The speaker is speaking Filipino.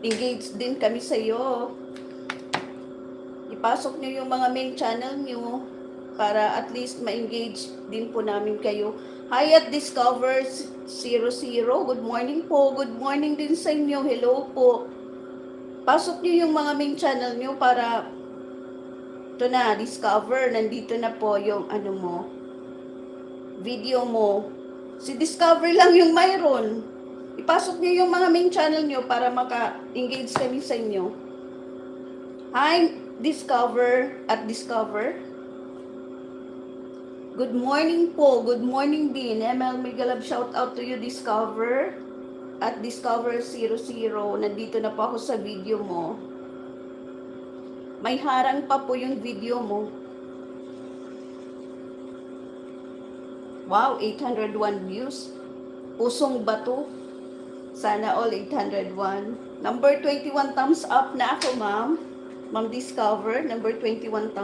engage din kami sa iyo. Ipasok niyo yung mga main channel niyo para at least ma-engage din po namin kayo. Hi at Discover 00. Good morning po. Good morning din sa inyo. Hello po. Pasok niyo yung mga main channel niyo para ito na, Discover. Nandito na po yung ano mo, video mo. Si Discover lang yung mayroon. Ipasok niyo yung mga main channel niyo para maka-engage kami sa inyo. Hi, Discover at Discover. Good morning po. Good morning din. ML Migalab, shout out to you, Discover. At Discover 00. Nandito na po ako sa video mo. May harang pa po yung video mo. Wow, 801 views. Pusong bato. Sana all 801. Number 21 thumbs up na ako, ma'am. Ma'am Discover, number 21 thumbs